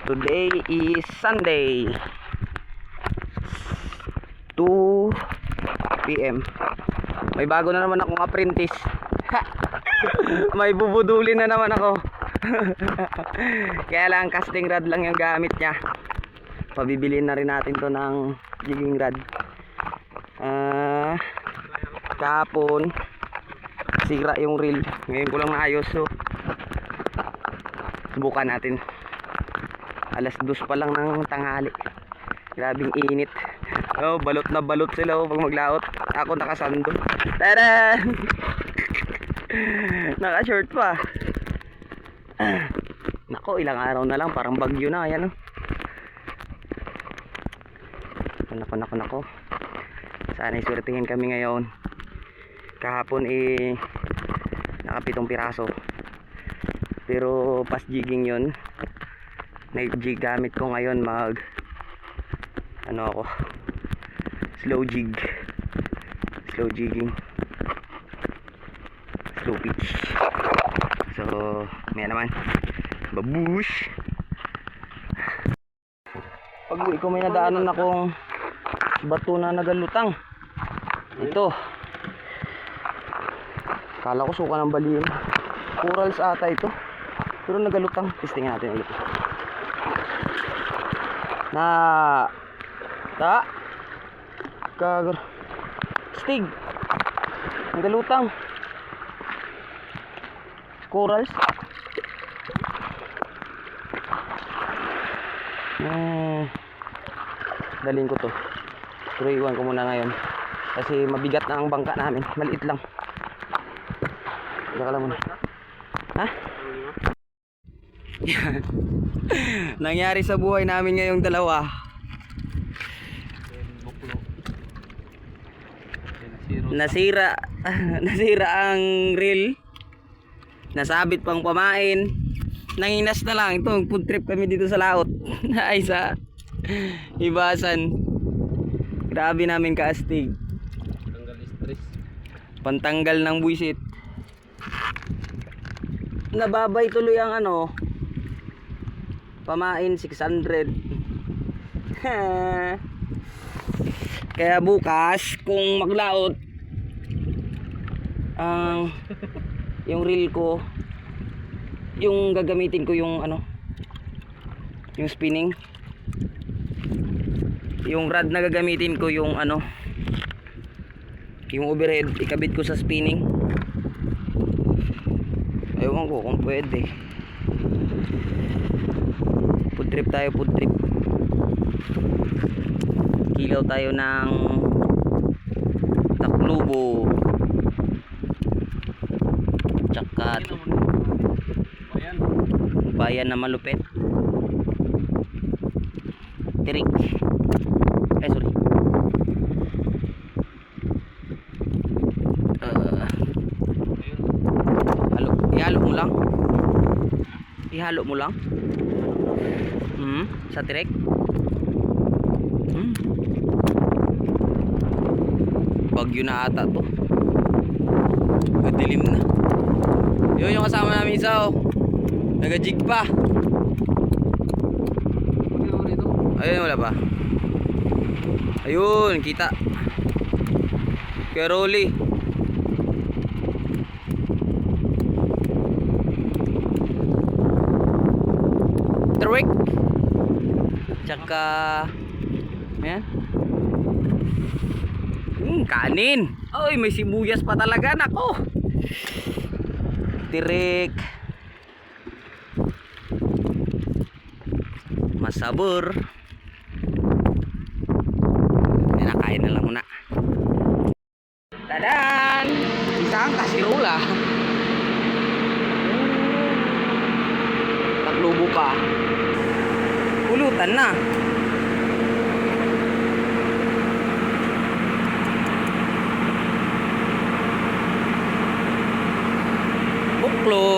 Today is Sunday, 2 PM. May bago na naman akong apprentice. May bubudulin na naman ako. Kaya lang casting rod lang yung gamit niya. Pabibilin na rin natin to ng jigging rod. Kahapon sira yung reel. Ngayon ko lang naayos, so subukan natin. Alas 2 pa lang ng tanghali. Grabing init. Oh, balot na balot sila pag maglaot. Ako nakasando. Tara! Naka-short pa. Nako, ilang araw na lang parang bagyo na. Ayan, oh. Nako. Sana iswertihin kami ngayon. Kahapon naka 7 piraso. Pero pas jigging yun. Nag-jig gamit ko ngayon slow jigging, slow pitch. So may naman babush. Pag uwi ko may nadaanan akong bato na nagalutang. Ito, kala ko suka ng baliw. Corals ata ito, pero nagalutang. Testingin natin ulit. Stig nagalutang corals. Dalhin ko to, pero iwan ko muna ngayon kasi mabigat na ang bangka namin. Maliit lang. Saka lang muna. Ha? Nangyari sa buhay namin ngayong dalawa. Nasira ang reel. Nasabit pang pamain. Nanginas na lang. Ito, food trip kami dito sa laot. Ay sa Ibasan. Grabe namin kaastig. Tanggal stress. Pantanggal ng buwisit. Nababay tuloy ang pamain 600. Kaya bukas kung maglaot yung reel ko, yung gagamitin ko yung yung spinning. Yung rod na gagamitin ko yung yung overhead, ikabit ko sa spinning. Ewan ko kung pwede. Food trip tayo, food trip. Kilaw tayo ng Taclobo. Tsaka bayan na malupit. Tirik. Sorry. Ihalo mo lang. Sa tirik. Bagyo na ata to. Madilim na. Yun yung kasama namin isa, nagajig pa. Ayun, wala pa. Ayun, kita. Kaya Rolly. Trick. Tsaka ayan. Kanin. Ay, may sibuyas pa talaga. Nako. Tirik. Masabor. Kain na lang muna. Tadan! Isang kasirola. Taclobo pa. Pulutan na. Buklog.